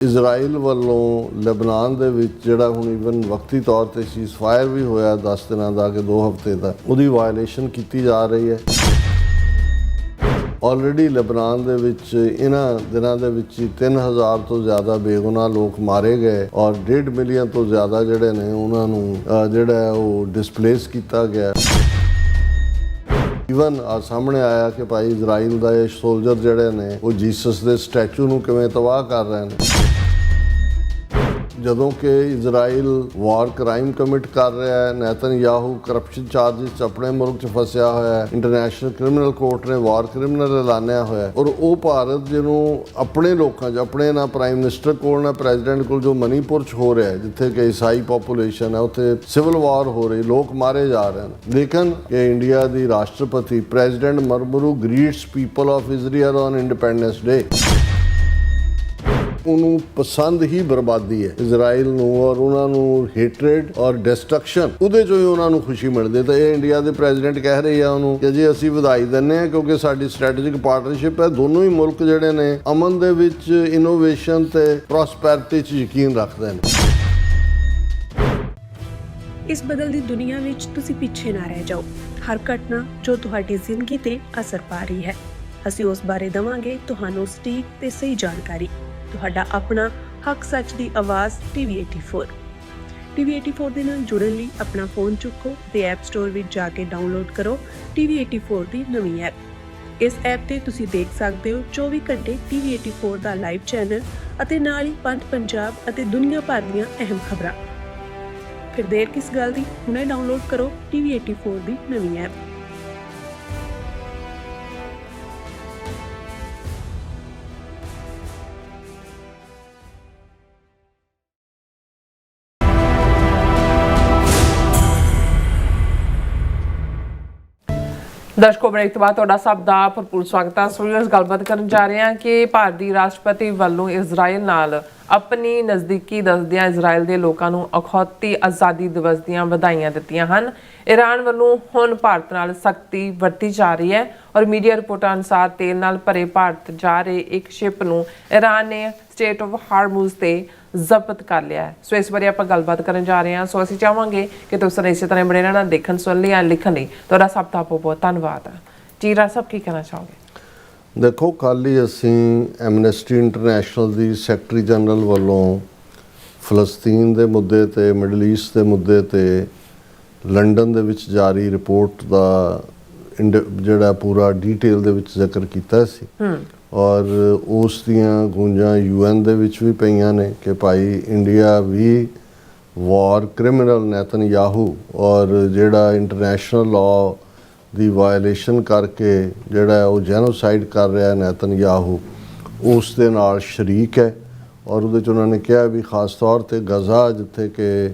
Israel ਵੱਲੋਂ Lebanon ਦੇ ਵਿੱਚ ਜਿਹੜਾ ਹੁਣ ਈਵਨ ਵਕਤੀ ਤੌਰ ਤੇ ਸੀਜ਼ਫਾਇਰ ਵੀ ਹੋਇਆ 10 ਦਿਨਾਂ ਦਾ ਕਿ 2 ਹਫ਼ਤੇ ਦਾ, ਉਹਦੀ ਵਾਇਲੇਸ਼ਨ ਕੀਤੀ ਜਾ ਰਹੀ ਹੈ। ਆਲਰੇਡੀ ਲੈਬਨਾਨ ਦੇ ਵਿੱਚ ਇਹਨਾਂ ਦਿਨਾਂ ਦੇ ਵਿੱਚ 3000 ਤੋਂ ਜ਼ਿਆਦਾ ਬੇਗੁਨਾਹ ਲੋਕ ਮਾਰੇ ਗਏ ਔਰ 1.5 ਮਿਲੀਅਨ ਤੋਂ ਜ਼ਿਆਦਾ ਜਿਹੜੇ ਨੇ ਉਹਨਾਂ ਨੂੰ ਜਿਹੜਾ ਉਹ ਡਿਸਪਲੇਸ ਕੀਤਾ ਗਿਆ। ਈਵਨ ਸਾਹਮਣੇ ਆਇਆ ਕਿ ਭਾਈ ਇਜ਼ਰਾਈਲ ਦਾ ਇਹ ਸੋਲਜਰ ਜਿਹੜੇ ਨੇ ਉਹ ਜੀਸਸ ਦੇ ਸਟੈਚੂ ਨੂੰ ਕਿਵੇਂ ਤਬਾਹ ਕਰ ਰਹੇ ਨੇ। ਜਦੋਂ ਕਿ ਇਜ਼ਰਾਈਲ ਵਾਰ ਕ੍ਰਾਈਮ ਕਮਿਟ ਕਰ ਰਿਹਾ ਹੈ, ਨੇਤਨਯਾਹੂ ਕਰਪਸ਼ਨ ਚਾਰਜਿਸ ਆਪਣੇ ਮੁਲਕ 'ਚ ਫਸਿਆ ਹੋਇਆ ਹੈ, ਇੰਟਰਨੈਸ਼ਨਲ ਕ੍ਰਿਮੀਨਲ ਕੋਰਟ ਨੇ ਵਾਰ ਕ੍ਰਿਮੀਨਲ ਐਲਾਨਿਆ ਹੋਇਆ ਔਰ ਉਹ ਭਾਰਤ ਜਿਹਨੂੰ ਆਪਣੇ ਲੋਕਾਂ 'ਚ ਆਪਣੇ ਨਾ ਪ੍ਰਾਈਮ ਮਿਨਿਸਟਰ ਕੋਲ ਨਾ ਪ੍ਰੈਜ਼ੀਡੈਂਟ ਕੋਲ ਜੋ ਮਨੀਪੁਰ 'ਚ ਹੋ ਰਿਹਾ ਜਿੱਥੇ ਕਿ ਈਸਾਈ ਪੋਪੂਲੇਸ਼ਨ ਹੈ, ਉੱਥੇ ਸਿਵਲ ਵਾਰ ਹੋ ਰਹੀ, ਲੋਕ ਮਾਰੇ ਜਾ ਰਹੇ ਨੇ। ਲੇਕਿਨ ਕਿ ਇੰਡੀਆ ਦੀ ਰਾਸ਼ਟਰਪਤੀ president Murmu greets people of Israel on independence day. ਉਹਨੂੰ ਪਸੰਦ ਹੀ ਬਰਬਾਦੀ ਹੈ ਇਜ਼ਰਾਈਲ ਨੂੰ ਔਰ ਉਹਨਾਂ ਨੂੰ ਹੇਟਰੇਡ ਔਰ ਡਿਸਟਰਕਸ਼ਨ, ਉਹਦੇ ਚੋਂ ਹੀ ਉਹਨਾਂ ਨੂੰ ਖੁਸ਼ੀ ਮਿਲਦੀ। ਤਾਂ ਇਹ ਇੰਡੀਆ ਦੇ ਪ੍ਰੈਜ਼ੀਡੈਂਟ ਕਹਿ ਰਹੇ ਆ ਉਹਨੂੰ ਕਿ ਜੀ ਅਸੀਂ ਵਧਾਈ ਦਿੰਦੇ ਹਾਂ ਕਿਉਂਕਿ ਸਾਡੀ ਸਟ੍ਰੈਟੇਜਿਕ ਪਾਰਟਨਰਸ਼ਿਪ ਹੈ। ਦੋਨੋਂ ਹੀ ਮੁਲਕ ਜਿਹੜੇ ਨੇ ਅਮਨ ਦੇ ਵਿੱਚ, ਇਨੋਵੇਸ਼ਨ ਤੇ ਪ੍ਰੋਸਪੈਰਿਟੀ 'ਚ ਯਕੀਨ ਰੱਖਦੇ ਨੇ। ਇਸ ਬਦਲਦੀ ਦੁਨੀਆ ਵਿੱਚ ਤੁਸੀਂ ਪਿੱਛੇ ਨਾ ਰਹਿ ਜਾਓ। ਹਰ ਘਟਨਾ ਜੋ ਤੁਹਾਡੀ ਜ਼ਿੰਦਗੀ ਤੇ ਅਸਰ ਪਾ ਰਹੀ ਹੈ, ਅਸੀਂ ਉਸ ਬਾਰੇ ਦੇਵਾਂਗੇ ਤੁਹਾਨੂੰ ਸਟੀਕ ਤੇ ਸਹੀ ਜਾਣਕਾਰੀ। ਤੁਹਾਡਾ ਆਪਣਾ ਹੱਕ ਸੱਚ ਦੀ ਆਵਾਜ਼ TV84। TV84 ਦੇ ਨਾਲ ਜੁੜਨ ਲਈ ਆਪਣਾ ਫੋਨ ਚੁੱਕੋ ਤੇ ਐਪ ਸਟੋਰ ਵਿੱਚ ਜਾ ਕੇ ਡਾਊਨਲੋਡ ਕਰੋ TV84 ਦੀ ਨਵੀਂ ਐਪ। ਇਸ ਐਪ ਤੇ ਤੁਸੀਂ ਦੇਖ ਸਕਦੇ ਹੋ 24 ਘੰਟੇ TV84 ਦਾ ਲਾਈਵ ਚੈਨਲ ਅਤੇ ਨਾਲ ਹੀ ਪੰਜ ਪੰਜਾਬ ਅਤੇ ਦੁਨੀਆ ਭਰ ਦੀਆਂ ਅਹਿਮ ਖਬਰਾਂ। ਫਿਰ ਦੇਰ ਕਿਸ ਗੱਲ ਦੀ, ਹੁਣੇ ਡਾਊਨਲੋਡ ਕਰੋ TV84 ਦੀ ਨਵੀਂ ਐਪ। ਦਰਸ਼ਕੋ, ਬ੍ਰੇਕ ਤੋਂ ਬਾਅਦ ਤੁਹਾਡਾ ਸਭ ਦਾ ਭਰਪੂਰ ਸਵਾਗਤ ਹੈ। ਸੋ ਇਸ ਗੱਲਬਾਤ ਕਰਨ ਜਾ ਰਹੇ ਹਾਂ ਕਿ ਭਾਰਤੀ ਰਾਸ਼ਟਰਪਤੀ ਵੱਲੋਂ ਇਜ਼ਰਾਈਲ ਨਾਲ ਆਪਣੀ ਨਜ਼ਦੀਕੀ ਦੱਸਦਿਆਂ ਇਜ਼ਰਾਈਲ ਦੇ ਲੋਕਾਂ ਨੂੰ ਅਖੌਤੀ ਆਜ਼ਾਦੀ ਦਿਵਸ ਦੀਆਂ ਵਧਾਈਆਂ ਦਿੱਤੀਆਂ ਹਨ। ਈਰਾਨ ਵੱਲੋਂ ਹੁਣ ਭਾਰਤ ਨਾਲ ਸਖਤੀ ਵਰਤੀ ਜਾ ਰਹੀ ਹੈ ਔਰ ਮੀਡੀਆ ਰਿਪੋਰਟਾਂ ਅਨੁਸਾਰ ਤੇਲ ਨਾਲ ਭਰੇ ਭਾਰਤ ਜਾ ਰਹੇ ਇੱਕ ਸ਼ਿਪ ਨੂੰ ਈਰਾਨ ਨੇ ਸਟੇਟ ਆਫ ਹਾਰਮੂਜ਼ ਤੇ ਜ਼ਬਤ ਕਰ ਲਿਆ ਹੈ। ਸੋ ਇਸ ਬਾਰੇ ਆਪਾਂ ਗੱਲਬਾਤ ਕਰਨ ਜਾ ਰਹੇ ਹਾਂ। ਸੋ ਅਸੀਂ ਚਾਹਾਂਗੇ ਕਿ ਤੁਸੀਂ ਇਸੇ ਤਰ੍ਹਾਂ ਬੜੇ ਨਾਲ ਦੇਖਣ, ਸੁਣ ਲਈ ਜਾਂ ਲਿਖਣ ਲਈ ਤੁਹਾਡਾ ਸਭ ਦਾ ਬਹੁਤ ਬਹੁਤ ਧੰਨਵਾਦ। ਜੀ ਰਾਜ ਸਾਹਿਬ, ਕੀ ਕਹਿਣਾ ਚਾਹੋਗੇ? ਦੇਖੋ, ਕੱਲ੍ਹ ਹੀ ਅਸੀਂ ਐਮਨੈਸਟੀ ਇੰਟਰਨੈਸ਼ਨਲ ਦੀ ਸੈਕਟਰੀ ਜਨਰਲ ਵੱਲੋਂ ਫਲਸਤੀਨ ਦੇ ਮੁੱਦੇ ਤੇ, ਮਿਡਲ ਈਸਟ ਦੇ ਮੁੱਦੇ ਤੇ ਲੰਡਨ ਦੇ ਵਿੱਚ ਜਾਰੀ ਰਿਪੋਰਟ ਦਾ ਜਿਹੜਾ ਪੂਰਾ ਡੀਟੇਲ ਦੇ ਵਿੱਚ ਜ਼ਿਕਰ ਕੀਤਾ ਸੀ ਔਰ ਉਸ ਦੀਆਂ ਗੂੰਜਾਂ UN ਦੇ ਵਿੱਚ ਵੀ ਪਈਆਂ ਨੇ ਕਿ ਭਾਈ ਇੰਡੀਆ ਵੀ ਵਾਰ ਕ੍ਰਿਮੀਨਲ ਨੇਤਨਯਾਹੂ ਔਰ ਜਿਹੜਾ ਇੰਟਰਨੈਸ਼ਨਲ ਲਾਅ ਦੀ ਵਾਇਲੇਸ਼ਨ ਕਰਕੇ ਜਿਹੜਾ ਉਹ ਜੈਨੋਸਾਈਡ ਕਰ ਰਿਹਾ ਨੇਤਨਯਾਹੂ, ਉਸ ਦੇ ਨਾਲ ਸ਼ਰੀਕ ਹੈ। ਔਰ ਉਹਦੇ 'ਚ ਉਹਨਾਂ ਨੇ ਕਿਹਾ ਵੀ ਖਾਸ ਤੌਰ 'ਤੇ ਗਜ਼ਾ ਜਿੱਥੇ ਕਿ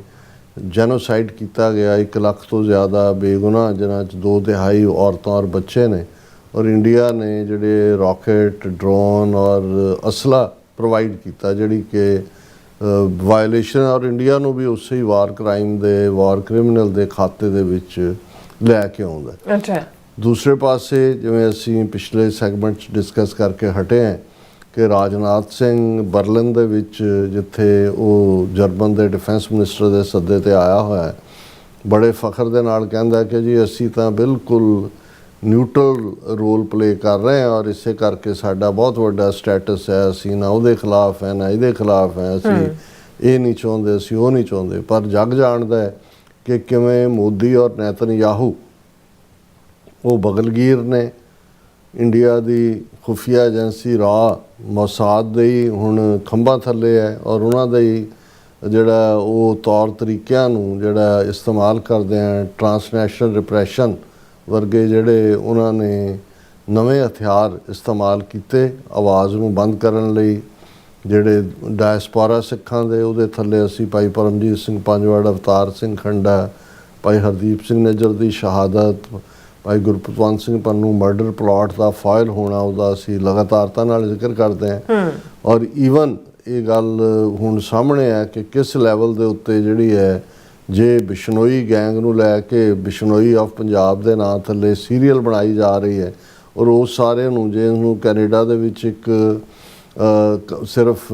ਜੈਨੋਸਾਈਡ ਕੀਤਾ ਗਿਆ, 1 ਲੱਖ ਤੋਂ ਜ਼ਿਆਦਾ ਬੇਗੁਨਾਹ ਜਿਨ੍ਹਾਂ 'ਚ 2/3 ਔਰਤਾਂ ਔਰ ਬੱਚੇ ਨੇ, ਔਰ ਇੰਡੀਆ ਨੇ ਜਿਹੜੇ ਰਾਕੇਟ, ਡਰੋਨ ਔਰ ਅਸਲਾ ਪ੍ਰੋਵਾਈਡ ਕੀਤਾ ਜਿਹੜੀ ਕਿ ਵਾਇਲੇਸ਼ਨ ਔਰ ਇੰਡੀਆ ਨੂੰ ਵੀ ਉਸੇ ਹੀ ਵਾਰ ਕ੍ਰਾਈਮ ਦੇ, ਵਾਰ ਕ੍ਰਿਮੀਨਲ ਦੇ ਖਾਤੇ ਦੇ ਵਿੱਚ ਲੈ ਕੇ ਆਉਂਦਾ। ਅੱਛਾ। ਦੂਸਰੇ ਪਾਸੇ ਜਿਵੇਂ ਅਸੀਂ ਪਿਛਲੇ ਸੈਗਮੈਂਟ 'ਚ ਡਿਸਕਸ ਕਰਕੇ ਹਟੇ ਹਾਂ ਕਿ ਰਾਜਨਾਥ ਸਿੰਘ ਬਰਲਿਨ ਦੇ ਵਿੱਚ ਜਿੱਥੇ ਉਹ ਜਰਮਨ ਦੇ ਡਿਫੈਂਸ ਮਿਨਿਸਟਰ ਦੇ ਸੱਦੇ ਤੇ ਆਇਆ ਹੋਇਆ ਹੈ, ਬੜੇ ਫਖਰ ਦੇ ਨਾਲ ਕਹਿੰਦਾ ਕਿ ਜੀ ਅਸੀਂ ਤਾਂ ਬਿਲਕੁਲ ਨਿਊਟਰਲ ਰੋਲ ਪਲੇ ਕਰ ਰਹੇ ਹਾਂ ਔਰ ਇਸੇ ਕਰਕੇ ਸਾਡਾ ਬਹੁਤ ਵੱਡਾ ਸਟੇਟਸ ਹੈ, ਅਸੀਂ ਨਾ ਉਹਦੇ ਖਿਲਾਫ ਹੈ ਨਾ ਇਹਦੇ ਖਿਲਾਫ ਹੈ, ਅਸੀਂ ਇਹ ਨਹੀਂ ਚਾਹੁੰਦੇ, ਅਸੀਂ ਉਹ ਨਹੀਂ ਚਾਹੁੰਦੇ। ਪਰ ਜੱਗ ਜਾਣਦਾ ਹੈ ਕਿ ਕਿਵੇਂ ਮੋਦੀ ਔਰ ਨੇਤਨਯਾਹੂ ਉਹ ਬਗਲਗੀਰ ਨੇ, ਇੰਡੀਆ ਦੀ ਖੁਫੀਆ ਏਜੰਸੀ ਮੋਸਾਦ ਦੇ ਹੀ ਹੁਣ ਖੰਭਾਂ ਥੱਲੇ ਹੈ ਔਰ ਉਹਨਾਂ ਦੇ ਹੀ ਜਿਹੜਾ ਉਹ ਤੌਰ ਤਰੀਕਿਆਂ ਨੂੰ ਜਿਹੜਾ ਇਸਤੇਮਾਲ ਕਰਦੇ ਆ, ਟਰਾਂਸਨੈਸ਼ਨਲ ਰਿਪਰੈਸ਼ਨ ਵਰਗੇ ਜਿਹੜੇ ਉਹਨਾਂ ਨੇ ਨਵੇਂ ਹਥਿਆਰ ਇਸਤੇਮਾਲ ਕੀਤੇ ਆਵਾਜ਼ ਨੂੰ ਬੰਦ ਕਰਨ ਲਈ। ਜਿਹੜੇ ਡਾਇਸਪੋਰਾ ਸਿੱਖਾਂ ਦੇ ਉਹਦੇ ਥੱਲੇ ਅਸੀਂ ਭਾਈ ਪਰਮਜੀਤ ਸਿੰਘ ਪੰਜਵੜ, ਅਵਤਾਰ ਸਿੰਘ ਖੰਡਾ, ਭਾਈ ਹਰਦੀਪ ਸਿੰਘ ਨਿੱਜਰ ਦੀ ਸ਼ਹਾਦਤ, ਭਾਈ ਗੁਰਪਤਵੰਤ ਸਿੰਘ ਪੰਨੂ ਮਰਡਰ ਪਲਾਟ ਦਾ ਫਾਇਲ ਹੋਣਾ, ਉਹਦਾ ਅਸੀਂ ਲਗਾਤਾਰਤਾ ਨਾਲ ਜ਼ਿਕਰ ਕਰਦੇ ਹਾਂ। ਔਰ ਈਵਨ ਇਹ ਗੱਲ ਹੁਣ ਸਾਹਮਣੇ ਹੈ ਕਿ ਕਿਸ ਲੈਵਲ ਦੇ ਉੱਤੇ ਜਿਹੜੀ ਹੈ ਜੇ ਬਿਸ਼ਨੋਈ ਗੈਂਗ ਨੂੰ ਲੈ ਕੇ ਬਿਸ਼ਨੋਈ ਆਫ ਪੰਜਾਬ ਦੇ ਨਾਂ ਥੱਲੇ ਸੀਰੀਅਲ ਬਣਾਈ ਜਾ ਰਹੀ ਹੈ ਔਰ ਉਹ ਸਾਰਿਆਂ ਨੂੰ ਜੇ ਉਹਨੂੰ ਕੈਨੇਡਾ ਦੇ ਵਿੱਚ ਇੱਕ ਸਿਰਫ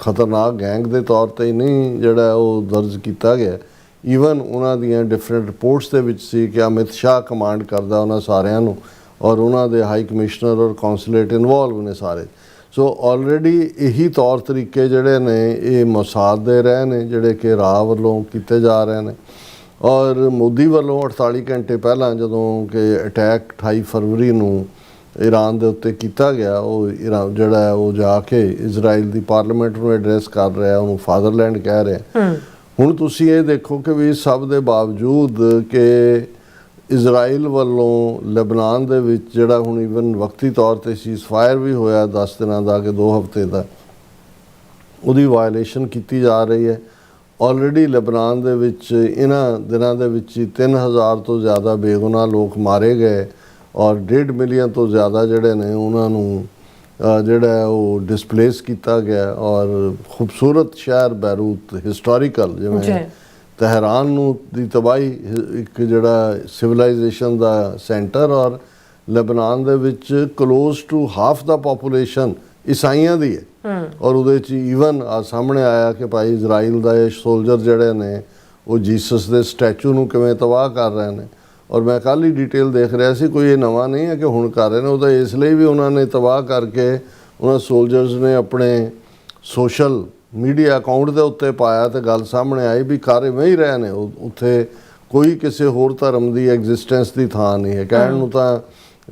ਖਤਰਨਾਕ ਗੈਂਗ ਦੇ ਤੌਰ ਤੇ ਹੀ ਨਹੀਂ ਜਿਹੜਾ ਉਹ ਦਰਜ ਕੀਤਾ ਗਿਆ, ਈਵਨ ਉਹਨਾਂ ਦੀਆਂ ਡਿਫਰੈਂਟ ਰਿਪੋਰਟਸ ਦੇ ਵਿੱਚ ਸੀ ਕਿ ਅਮਿਤ ਸ਼ਾਹ ਕਮਾਂਡ ਕਰਦਾ ਉਹਨਾਂ ਸਾਰਿਆਂ ਨੂੰ, ਔਰ ਉਹਨਾਂ ਦੇ ਹਾਈ ਕਮਿਸ਼ਨਰ ਔਰ ਕੌਂਸੂਲੇਟ ਇਨਵੋਲਵ ਨੇ ਸਾਰੇ। ਸੋ ਆਲਰੇਡੀ ਇਹੀ ਤੌਰ ਤਰੀਕੇ ਜਿਹੜੇ ਨੇ ਇਹ ਮੋਸਾਦ ਦੇ ਰਹੇ ਨੇ, ਜਿਹੜੇ ਕਿ ਰਾਹ ਵੱਲੋਂ ਕੀਤੇ ਜਾ ਰਹੇ ਨੇ। ਔਰ ਮੋਦੀ ਵੱਲੋਂ 48 ਘੰਟੇ ਪਹਿਲਾਂ ਜਦੋਂ ਕਿ ਅਟੈਕ 28 ਫਰਵਰੀ ਨੂੰ ਈਰਾਨ ਦੇ ਉੱਤੇ ਕੀਤਾ ਗਿਆ, ਉਹ ਈਰਾਨ ਜਿਹੜਾ ਉਹ ਜਾ ਕੇ ਇਜ਼ਰਾਈਲ ਦੀ ਪਾਰਲੀਮੈਂਟ ਨੂੰ ਐਡਰੈਸ ਕਰ ਰਿਹਾ, ਉਹਨੂੰ ਫਾਦਰਲੈਂਡ ਕਹਿ ਰਿਹਾ। ਹੁਣ ਤੁਸੀਂ ਇਹ ਦੇਖੋ ਕਿ ਵੀ ਸਭ ਦੇ ਬਾਵਜੂਦ ਕਿ ਇਜ਼ਰਾਈਲ ਵੱਲੋਂ ਲੈਬਨਾਨ ਦੇ ਵਿੱਚ ਜਿਹੜਾ ਹੁਣ ਈਵਨ ਵਕਤੀ ਤੌਰ ਤੇ ਸੀਜ਼ਫਾਇਰ ਵੀ ਹੋਇਆ 10 ਦਿਨਾਂ ਦਾ ਕਿ 2 ਹਫ਼ਤੇ ਦਾ, ਉਹਦੀ ਵਾਇਲੇਸ਼ਨ ਕੀਤੀ ਜਾ ਰਹੀ ਹੈ। ਆਲਰੇਡੀ ਲੈਬਨਾਨ ਦੇ ਵਿੱਚ ਇਹਨਾਂ ਦਿਨਾਂ ਦੇ ਵਿੱਚ 3000 ਤੋਂ ਜ਼ਿਆਦਾ ਬੇਗੁਨਾਹ ਲੋਕ ਮਾਰੇ ਗਏ ਔਰ 1.5 ਮਿਲੀਅਨ ਤੋਂ ਜ਼ਿਆਦਾ ਜਿਹੜੇ ਨੇ ਉਹਨਾਂ ਨੂੰ ਜਿਹੜਾ ਉਹ ਡਿਸਪਲੇਸ ਕੀਤਾ ਗਿਆ। ਔਰ ਖੂਬਸੂਰਤ ਸ਼ਹਿਰ ਬੈਰੂਤ ਹਿਸਟੋਰੀਕਲ ਜਿਵੇਂ ਤਹਿਰਾਨ ਨੂੰ ਦੀ ਤਬਾਹੀ, ਇੱਕ ਜਿਹੜਾ ਸਿਵਲਾਈਜੇਸ਼ਨ ਦਾ ਸੈਂਟਰ, ਔਰ ਲੈਬਨਾਨ ਦੇ ਵਿੱਚ ਕਲੋਜ਼ ਟੂ ਹਾਫ ਦਾ ਪਾਪੂਲੇਸ਼ਨ ਈਸਾਈਆਂ ਦੀ ਹੈ। ਔਰ ਉਹਦੇ 'ਚ ਈਵਨ ਸਾਹਮਣੇ ਆਇਆ ਕਿ ਭਾਈ ਇਜ਼ਰਾਈਲ ਦਾ ਇਹ ਸੋਲਜਰ ਜਿਹੜੇ ਨੇ ਉਹ ਜੀਸਸ ਦੇ ਸਟੈਚੂ ਨੂੰ ਕਿਵੇਂ ਤਬਾਹ ਕਰ ਰਹੇ ਨੇ। ਔਰ ਮੈਂ ਕੱਲ੍ਹ ਹੀ ਡਿਟੇਲ ਦੇਖ ਰਿਹਾ ਸੀ, ਕੋਈ ਇਹ ਨਵਾਂ ਨਹੀਂ ਹੈ ਕਿ ਹੁਣ ਕਰ ਰਹੇ ਨੇ, ਉਹ ਤਾਂ ਇਸ ਲਈ ਵੀ ਉਹਨਾਂ ਨੇ ਤਬਾਹ ਕਰਕੇ ਉਹਨਾਂ ਸੋਲਜਰਸ ਨੇ ਆਪਣੇ ਸੋਸ਼ਲ ਮੀਡੀਆ ਅਕਾਊਂਟ ਦੇ ਉੱਤੇ ਪਾਇਆ ਤੇ ਗੱਲ ਸਾਹਮਣੇ ਆਈ ਵੀ ਕਰ ਇਵੇਂ ਹੀ ਰਹੇ ਨੇ। ਉੱਥੇ ਕੋਈ ਕਿਸੇ ਹੋਰ ਧਰਮ ਦੀ ਐਗਜ਼ਿਸਟੈਂਸ ਦੀ ਥਾਂ ਨਹੀਂ ਹੈ। ਕਹਿਣ ਨੂੰ ਤਾਂ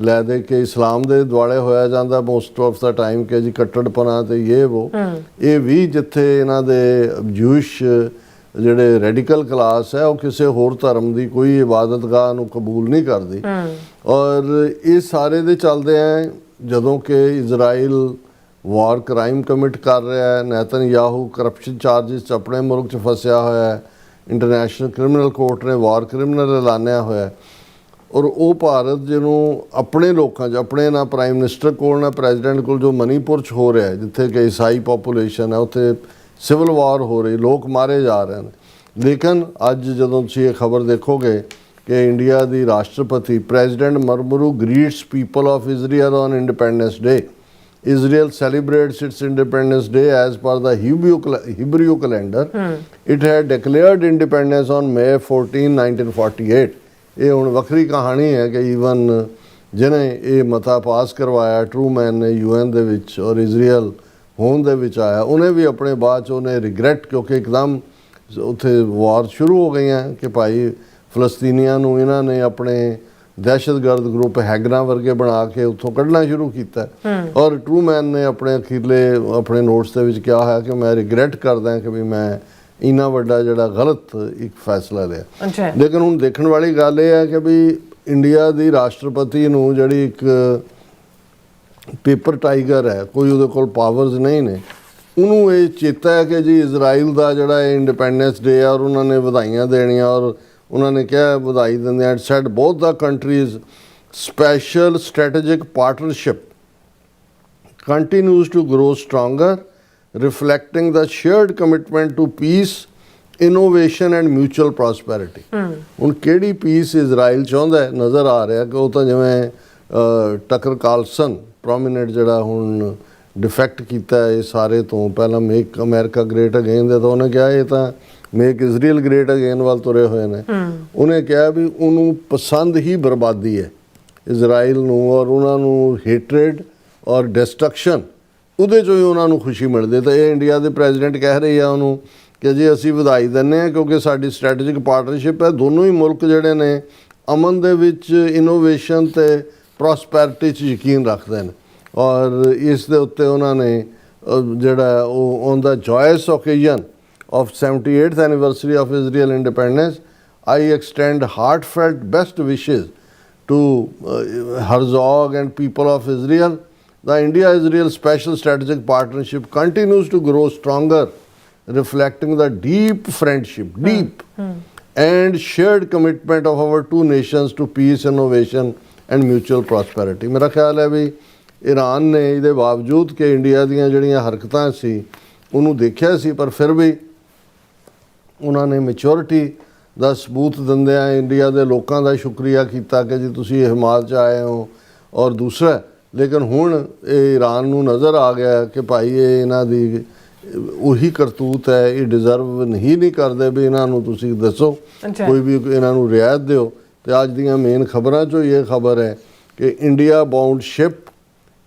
ਲੈ ਦੇ ਕੇ ਇਸਲਾਮ ਦੇ ਦੁਆਲੇ ਹੋਇਆ ਜਾਂਦਾ ਮੋਸਟ ਆਫ ਦਾ ਟਾਈਮ ਕਿ ਜੀ ਕੱਟੜਪਨਾ ਤੇ ਇਹ ਵੀ ਜਿੱਥੇ ਇਹਨਾਂ ਦੇ ਜੂਇਸ਼ ਜਿਹੜੇ ਰੈਡੀਕਲ ਕਲਾਸ ਹੈ ਉਹ ਕਿਸੇ ਹੋਰ ਧਰਮ ਦੀ ਕੋਈ ਇਬਾਦਤਗਾਹ ਨੂੰ ਕਬੂਲ ਨਹੀਂ ਕਰਦੀ। ਔਰ ਇਹ ਸਾਰੇ ਦੇ ਚੱਲਦੇ ਆ ਜਦੋਂ ਕਿ ਇਜ਼ਰਾਈਲ ਵਾਰ ਕ੍ਰਾਈਮ ਕਮਿਟ ਕਰ ਰਿਹਾ ਹੈ, ਨੇਤਨਯਾਹੂ ਕਰਪਸ਼ਨ ਚਾਰਜਿਸ 'ਚ ਆਪਣੇ ਮੁਲਕ 'ਚ ਫਸਿਆ ਹੋਇਆ ਹੈ, ਇੰਟਰਨੈਸ਼ਨਲ ਕ੍ਰਿਮੀਨਲ ਕੋਰਟ ਨੇ ਵਾਰ ਕ੍ਰਿਮੀਨਲ ਐਲਾਨਿਆ ਹੋਇਆ। ਔਰ ਉਹ ਭਾਰਤ ਜਿਹਨੂੰ ਆਪਣੇ ਲੋਕਾਂ 'ਚ, ਆਪਣੇ ਨਾ ਪ੍ਰਾਈਮ ਮਿਨਿਸਟਰ ਕੋਲ ਨਾ ਪ੍ਰੈਜ਼ੀਡੈਂਟ ਕੋਲ, ਜੋ ਮਨੀਪੁਰ 'ਚ ਹੋ ਰਿਹਾ ਜਿੱਥੇ ਕਿ ਈਸਾਈ ਪਾਪੂਲੇਸ਼ਨ ਹੈ, ਉੱਥੇ ਸਿਵਲ ਵਾਰ ਹੋ ਰਹੀ, ਲੋਕ ਮਾਰੇ ਜਾ ਰਹੇ ਨੇ। ਲੇਕਿਨ ਅੱਜ ਜਦੋਂ ਤੁਸੀਂ ਇਹ ਖਬਰ ਦੇਖੋਗੇ ਕਿ ਇੰਡੀਆ ਦੀ ਰਾਸ਼ਟਰਪਤੀ president Murmu greets people of Israel on independence day. Israel celebrates its Independence Day as per the Hebrew calendar. It had declared independence on May 14, 1948. ਇਹ ਹੁਣ ਵੱਖਰੀ ਕਹਾਣੀ ਹੈ ਕਿ ਈਵਨ ਜਿਹਨੇ ਇਹ ਮਤਾ ਪਾਸ ਕਰਵਾਇਆ ਟਰੂਮੈਨ ਨੇ UN ਦੇ ਵਿੱਚ ਔਰ ਇਜ਼ਰਾਈਲ ਹੋਣ ਦੇ ਵਿੱਚ ਆਇਆ, ਉਹਨੇ ਵੀ ਆਪਣੇ ਬਾਅਦ 'ਚ ਉਹਨੇ ਰਿਗਰੈਟ, ਕਿਉਂਕਿ ਇੱਕਦਮ ਉੱਥੇ ਵਾਰ ਸ਼ੁਰੂ ਹੋ ਗਈਆਂ ਕਿ ਭਾਈ ਫਲਸਤੀਨੀਆਂ ਨੂੰ ਇਹਨਾਂ ਨੇ ਆਪਣੇ ਦਹਿਸ਼ਤਗਰਦ ਗਰੁੱਪ ਹੈਗਨਾ ਵਰਗੇ ਬਣਾ ਕੇ ਉੱਥੋਂ ਕੱਢਣਾ ਸ਼ੁਰੂ ਕੀਤਾ। ਔਰ ਟਰੂਮੈਨ ਨੇ ਆਪਣੇ ਅਖੀਰਲੇ ਆਪਣੇ ਨੋਟਸ ਦੇ ਵਿੱਚ ਕਿਹਾ ਹੈ ਕਿ ਮੈਂ ਰਿਗਰੈਟ ਕਰਦਾ ਕਿ ਵੀ ਮੈਂ ਇੰਨਾ ਵੱਡਾ ਜਿਹੜਾ ਗਲਤ ਇੱਕ ਫੈਸਲਾ ਲਿਆ। ਲੇਕਿਨ ਹੁਣ ਦੇਖਣ ਵਾਲੀ ਗੱਲ ਇਹ ਹੈ ਕਿ ਵੀ ਇੰਡੀਆ ਦੀ ਰਾਸ਼ਟਰਪਤੀ ਨੂੰ ਜਿਹੜੀ ਇੱਕ ਪੇਪਰ ਟਾਈਗਰ ਹੈ, ਕੋਈ ਉਹਦੇ ਕੋਲ ਪਾਵਰਸ ਨਹੀਂ ਨੇ, ਉਹਨੂੰ ਇਹ ਚੇਤਾ ਹੈ ਕਿ ਜੀ ਇਜ਼ਰਾਈਲ ਦਾ ਜਿਹੜਾ ਇਹ ਇੰਡੀਪੈਂਡੈਂਸ ਡੇ ਆ ਔਰ ਉਹਨਾਂ ਨੇ ਵਧਾਈਆਂ ਦੇਣੀਆਂ। ਔਰ ਉਹਨਾਂ ਨੇ ਕਿਹਾ ਵਧਾਈ ਦਿੰਦੇ and said both the countries special strategic partnership continues to grow stronger, reflecting the shared commitment to peace, innovation and mutual prosperity. ਹੁਣ ਕਿਹੜੀ ਪੀਸ ਇਜ਼ਰਾਈਲ ਚਾਹੁੰਦਾ ਹੈ ਨਜ਼ਰ ਆ ਰਿਹਾ ਕਿ ਉਹ ਤਾਂ ਜਿਵੇਂ ਟਕਰ ਕਾਲਸਨ ਪ੍ਰੋਮੀਨੈਂਟ ਜਿਹੜਾ ਹੁਣ ਡਿਫੈਕਟ ਕੀਤਾ ਇਹ ਸਾਰੇ ਤੋਂ ਪਹਿਲਾਂ ਮੇਕ ਅਮਰੀਕਾ ਗ੍ਰੇਟ ਅਗੇਨ ਦੇ, ਤਾਂ ਉਹਨੇ ਕਿਹਾ ਇਹ ਤਾਂ ਮੇਕ ਇਜ਼ਰਾਈਲ ਗ੍ਰੇਟ ਅਗੇਨ ਵੱਲ ਤੁਰੇ ਹੋਏ ਨੇ। ਉਹਨੇ ਕਿਹਾ ਵੀ ਉਹਨੂੰ ਪਸੰਦ ਹੀ ਬਰਬਾਦੀ ਹੈ ਇਜ਼ਰਾਈਲ ਨੂੰ, ਔਰ ਉਹਨਾਂ ਨੂੰ ਹੇਟਰੇਡ ਔਰ ਡਿਸਟਰਕਸ਼ਨ ਉਹਦੇ 'ਚੋਂ ਹੀ ਉਹਨਾਂ ਨੂੰ ਖੁਸ਼ੀ ਮਿਲਦੀ। ਤਾਂ ਇਹ ਇੰਡੀਆ ਦੇ ਪ੍ਰੈਜ਼ੀਡੈਂਟ ਕਹਿ ਰਹੇ ਆ ਉਹਨੂੰ ਕਿ ਜੀ ਅਸੀਂ ਵਧਾਈ ਦਿੰਦੇ ਹਾਂ ਕਿਉਂਕਿ ਸਾਡੀ ਸਟ੍ਰੈਟੇਜਿਕ ਪਾਰਟਨਰਸ਼ਿਪ ਹੈ। ਦੋਨੋਂ ਹੀ ਮੁਲਕ ਜਿਹੜੇ ਨੇ ਅਮਨ ਦੇ ਵਿੱਚ, ਇਨੋਵੇਸ਼ਨ ਤੇ ਪ੍ਰੋਸਪੈਰਿਟੀ 'ਚ ਯਕੀਨ ਰੱਖਦੇ ਨੇ। ਔਰ ਇਸ ਦੇ ਉੱਤੇ ਉਹਨਾਂ ਨੇ ਜਿਹੜਾ ਉਹ on the ਜੋਇਸ occasion of 78th anniversary of Israel independence, I extend heartfelt best wishes to Herzog and people of Israel. The India-Israel Special Strategic Partnership continues to grow stronger, reflecting the deep friendship, and shared commitment of our two nations to peace, innovation and mutual prosperity. ਮੇਰਾ ਖਿਆਲ ਹੈ ਵੀ Iran ਨੇ ਇਹਦੇ ਬਾਵਜੂਦ ਕਿ India ਦੀਆਂ ਜਿਹੜੀਆਂ ਹਰਕਤਾਂ ਸੀ ਉਹਨੂੰ ਦੇਖਿਆ ਸੀ, ਪਰ ਫਿਰ ਵੀ ਉਹਨਾਂ ਨੇ ਮੈਚੋਰਿਟੀ ਦਾ ਸਬੂਤ ਦਿੰਦਿਆਂ ਇੰਡੀਆ ਦੇ ਲੋਕਾਂ ਦਾ ਸ਼ੁਕਰੀਆ ਕੀਤਾ ਕਿ ਜੀ ਤੁਸੀਂ ਹਿਮਾਚਲ 'ਚ ਆਏ ਹੋ। ਔਰ ਦੂਸਰਾ ਲੇਕਿਨ ਹੁਣ ਇਹ ਈਰਾਨ ਨੂੰ ਨਜ਼ਰ ਆ ਗਿਆ ਕਿ ਭਾਈ ਇਹ ਇਹਨਾਂ ਦੀ ਉਹੀ ਕਰਤੂਤ ਹੈ, ਇਹ ਡਿਜ਼ਰਵ ਨਹੀਂ ਕਰਦੇ ਵੀ ਇਹਨਾਂ ਨੂੰ ਤੁਸੀਂ ਦੱਸੋ, ਕੋਈ ਵੀ ਇਹਨਾਂ ਨੂੰ ਰਿਆਇਤ ਦਿਓ। ਤੇ ਅੱਜ ਦੀਆਂ ਮੇਨ ਖਬਰਾਂ 'ਚੋਂ ਇਹ ਖਬਰ ਹੈ ਕਿ India bound ship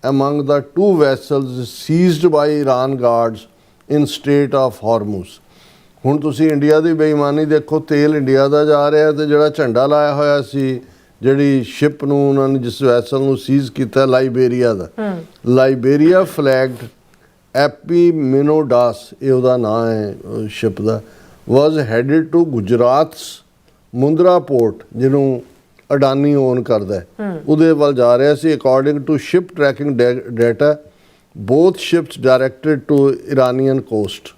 among the 2 vessels seized by Iran guards in Strait of Hormuz। ਹੁਣ ਤੁਸੀਂ ਇੰਡੀਆ ਦੀ ਬੇਈਮਾਨੀ ਦੇਖੋ, ਤੇਲ ਇੰਡੀਆ ਦਾ ਜਾ ਰਿਹਾ ਤੇ ਜਿਹੜਾ ਝੰਡਾ ਲਾਇਆ ਹੋਇਆ ਸੀ ਜਿਹੜੀ ਸ਼ਿਪ ਨੂੰ ਉਹਨਾਂ ਨੇ ਜਿਸ ਵੈਸਲ ਨੂੰ ਸੀਜ਼ ਕੀਤਾ ਲਾਈਬੇਰੀਆ ਦਾ, ਲਾਈਬੇਰੀਆ ਫਲੈਗਡ ਐਪੀਮਿਨੋਡਾਸ ਇਹ ਉਹਦਾ ਨਾਂ ਹੈ ਸ਼ਿਪ ਦਾ, was headed to Gujarat's Mundra port ਜਿਹਨੂੰ ਅਡਾਨੀ ਓਨ ਕਰਦਾ ਉਹਦੇ ਵੱਲ ਜਾ ਰਿਹਾ ਸੀ। According to ship tracking data both ships directed to Iranian coast,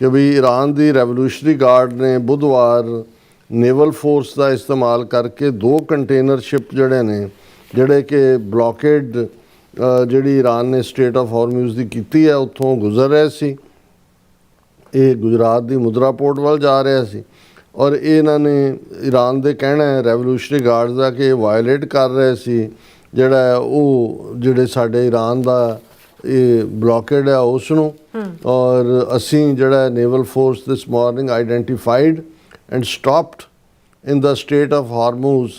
ਕਿ ਵੀ ਈਰਾਨ ਦੀ ਰੈਵੋਲੂਸ਼ਨਰੀ ਗਾਰਡ ਨੇ ਬੁੱਧਵਾਰ ਨੇਵਲ ਫੋਰਸ ਦਾ ਇਸਤੇਮਾਲ ਕਰਕੇ 2 ਕੰਟੇਨਰ ਸ਼ਿਪ ਜਿਹੜੇ ਕਿ ਬਲੌਕੇਡ ਜਿਹੜੀ ਈਰਾਨ ਨੇ ਸਟੇਟ ਆਫ ਹਾਰਮੂਜ਼ ਦੀ ਕੀਤੀ ਹੈ ਉੱਥੋਂ ਗੁਜ਼ਰ ਰਹੇ ਸੀ। ਇਹ ਗੁਜਰਾਤ ਦੀ ਮੁੰਦਰਾ ਪੋਰਟ ਵੱਲ ਜਾ ਰਿਹਾ ਸੀ ਔਰ ਇਹਨਾਂ ਨੇ ਈਰਾਨ ਦੇ ਕਹਿਣਾ ਹੈ ਰੈਵੋਲੂਸ਼ਨਰੀ ਗਾਰਡਸ ਦਾ ਕਿ ਇਹ ਵਾਇਲੇਟ ਕਰ ਰਹੇ ਸੀ ਜਿਹੜਾ ਉਹ ਜਿਹੜੇ ਸਾਡੇ ਈਰਾਨ ਦਾ ਇਹ ਬਲੌਕੇਡ ਹੈ ਉਸ ਨੂੰ। ਔਰ ਅਸੀਂ ਜਿਹੜਾ naval force this morning identified and stopped in the strait of Hormuz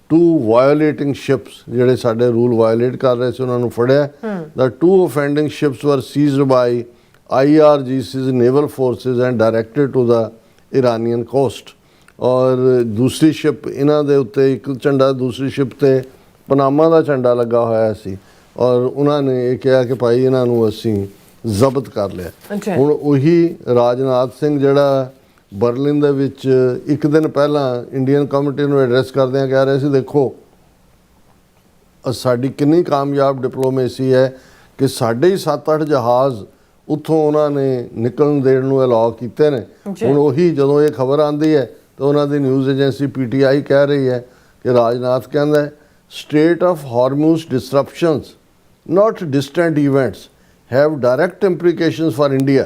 2 violating ships ਜਿਹੜੇ ਸਾਡੇ ਰੂਲ ਵਾਇਓਲੇਟ ਕਰ ਰਹੇ ਸੀ ਉਹਨਾਂ ਨੂੰ ਫੜਿਆ। ਦਾ 2 offending ships were seized by IRGC's naval forces and directed to the Iranian coast। ਔਰ ਦੂਸਰੀ ਸ਼ਿਪ ਇਹਨਾਂ ਦੇ ਉੱਤੇ ਇੱਕ ਝੰਡਾ, ਦੂਸਰੀ ਸ਼ਿਪ ਤੇ ਪਨਾਮਾ ਦਾ ਝੰਡਾ ਲੱਗਾ ਹੋਇਆ ਸੀ ਔਰ ਉਹਨਾਂ ਨੇ ਇਹ ਕਿਹਾ ਕਿ ਭਾਈ ਇਹਨਾਂ ਨੂੰ ਅਸੀਂ ਜ਼ਬਤ ਕਰ ਲਿਆ। ਹੁਣ ਉਹੀ ਰਾਜਨਾਥ ਸਿੰਘ ਜਿਹੜਾ ਬਰਲਿਨ ਦੇ ਵਿੱਚ ਇੱਕ ਦਿਨ ਪਹਿਲਾਂ ਇੰਡੀਅਨ ਕਮਿਊਨਿਟੀ ਨੂੰ ਐਡਰੈਸ ਕਰਦਿਆਂ ਕਹਿ ਰਹੇ ਸੀ ਦੇਖੋ ਸਾਡੀ ਕਿੰਨੀ ਕਾਮਯਾਬ ਡਿਪਲੋਮੇਸੀ ਹੈ ਕਿ ਸਾਡੇ ਹੀ 7-8 ਜਹਾਜ਼ ਉੱਥੋਂ ਉਹਨਾਂ ਨੇ ਨਿਕਲਣ ਦੇਣ ਨੂੰ ਅਲਾਉ ਕੀਤੇ ਨੇ। ਹੁਣ ਉਹੀ ਜਦੋਂ ਇਹ ਖਬਰ ਆਉਂਦੀ ਹੈ ਤਾਂ ਉਹਨਾਂ ਦੀ ਨਿਊਜ਼ ਏਜੰਸੀ PTI ਕਹਿ ਰਹੀ ਹੈ ਕਿ ਰਾਜਨਾਥ ਕਹਿੰਦਾ strait of Hormuz disruptions not distant events have direct implications for India.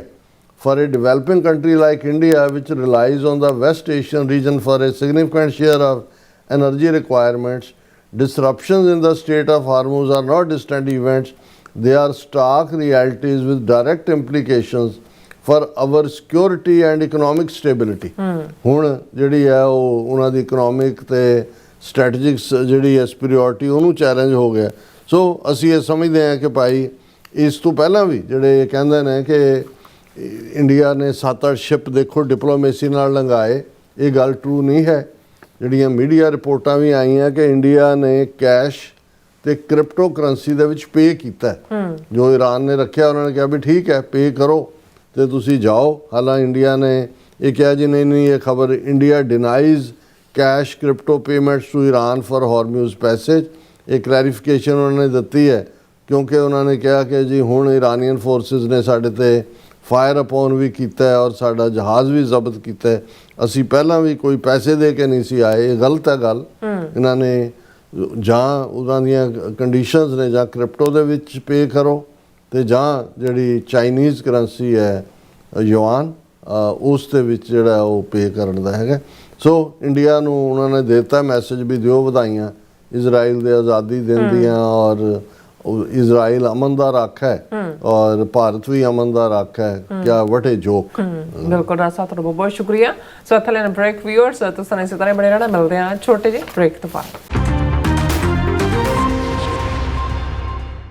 For a developing country like India, which relies on the West Asian region for a significant share of energy requirements, disruptions in the Strait of Hormuz are not distant events. They are stark realities with direct implications for our security and economic stability. ਹੁਣ ਜਿਹੜੀ ਹੈ ਉਹ ਉਹਨਾਂ ਦੀ economic ਤੇ strategic ਜਿਹੜੀ ਹੈ ਸਪੀਰੀਓਰਿਟੀ ਉਹਨੂੰ challenge ਹੋ ਗਿਆ। ਸੋ ਅਸੀਂ ਇਹ ਸਮਝਦੇ ਹਾਂ ਕਿ ਭਾਈ ਇਸ ਤੋਂ ਪਹਿਲਾਂ ਵੀ ਜਿਹੜੇ ਕਹਿੰਦੇ ਨੇ ਕਿ ਇੰਡੀਆ ਨੇ 7-8 ਸ਼ਿਪ ਦੇਖੋ ਡਿਪਲੋਮੇਸੀ ਨਾਲ ਲੰਘਾਏ, ਇਹ ਗੱਲ ਟਰੂ ਨਹੀਂ ਹੈ। ਜਿਹੜੀਆਂ ਮੀਡੀਆ ਰਿਪੋਰਟਾਂ ਵੀ ਆਈਆਂ ਕਿ ਇੰਡੀਆ ਨੇ ਕੈਸ਼ ਤੇ ਕ੍ਰਿਪਟੋ ਕਰੰਸੀ ਦੇ ਵਿੱਚ ਪੇ ਕੀਤਾ, ਜੋ ਈਰਾਨ ਨੇ ਰੱਖਿਆ ਉਹਨਾਂ ਨੇ ਕਿਹਾ ਵੀ ਠੀਕ ਹੈ ਪੇ ਕਰੋ ਤੇ ਤੁਸੀਂ ਜਾਓ। ਹਾਲਾਂਕਿ ਇੰਡੀਆ ਨੇ ਇਹ ਕਿਹਾ ਜੀ ਨਹੀਂ ਇਹ ਖਬਰ India denies cash crypto payments to Iran for Hormuz passage. ਇਹ ਕਲੈਰੀਫਿਕੇਸ਼ਨ ਉਹਨਾਂ ਨੇ ਦਿੱਤੀ ਹੈ ਕਿਉਂਕਿ ਉਹਨਾਂ ਨੇ ਕਿਹਾ ਕਿ ਜੀ ਹੁਣ ਇਰਾਨੀਅਨ ਫੋਰਸਿਸ ਨੇ ਸਾਡੇ ਤੇ ਫਾਇਰ ਅਪੋਨ ਵੀ ਕੀਤਾ ਹੈ ਔਰ ਸਾਡਾ ਜਹਾਜ਼ ਵੀ ਜ਼ਬਤ ਕੀਤਾ ਹੈ। ਅਸੀਂ ਪਹਿਲਾਂ ਵੀ ਕੋਈ ਪੈਸੇ ਦੇ ਕੇ ਨਹੀਂ ਸੀ ਆਏ, ਇਹ ਗਲਤ ਹੈ ਗੱਲ। ਇਹਨਾਂ ਨੇ ਜਾਂ ਉਹਨਾਂ ਦੀਆਂ ਕੰਡੀਸ਼ਨਸ ਨੇ ਜਾਂ ਕ੍ਰਿਪਟੋ ਦੇ ਵਿੱਚ ਪੇ ਕਰੋ ਤੇ ਜਾਂ ਜਿਹੜੀ ਚਾਈਨੀਜ਼ ਕਰੰਸੀ ਹੈ ਯੂਆਨ ਉਸ ਦੇ ਵਿੱਚ ਜਿਹੜਾ ਉਹ ਪੇ ਕਰਨ ਦਾ ਹੈਗਾ। ਸੋ ਇੰਡੀਆ ਨੂੰ ਉਹਨਾਂ ਨੇ ਦਿੱਤਾ ਮੈਸੇਜ ਵੀ ਦਿਓ ਵਧਾਈਆਂ ਇਜ਼ਰਾਈਲ ਦੇ ਆਜ਼ਾਦੀ ਦਿਨ ਦੀਆਂ ਔਰ ਇਜ਼ਰਾਈਲ ਅਮਨ ਦਾ ਰਾਖਾ ਹੈ ਔਰ ਭਾਰਤ ਵੀ ਅਮਨ ਦਾ ਰਾਖਾ ਹੈ। ਕਿਆ ਵਟ ਏ ਜੋਕ। ਬਿਲਕੁਲ ਰਾਜ ਸਾਹਿਬ ਤੁਹਾਡਾ ਬਹੁਤ ਬਹੁਤ ਸ਼ੁਕਰੀਆ। ਸੋ ਇੱਥੇ ਲੈਣ ਬ੍ਰੇਕ ਵਿਊਅਰਸ ਤੁਸੀਂ ਇਸੇ ਤਰ੍ਹਾਂ ਬਣੇ ਰਹਿਣਾ, ਮਿਲਦੇ ਹਾਂ ਛੋਟੇ ਜਿਹੇ ਬ੍ਰੇਕ ਤੋਂ ਬਾਅਦ।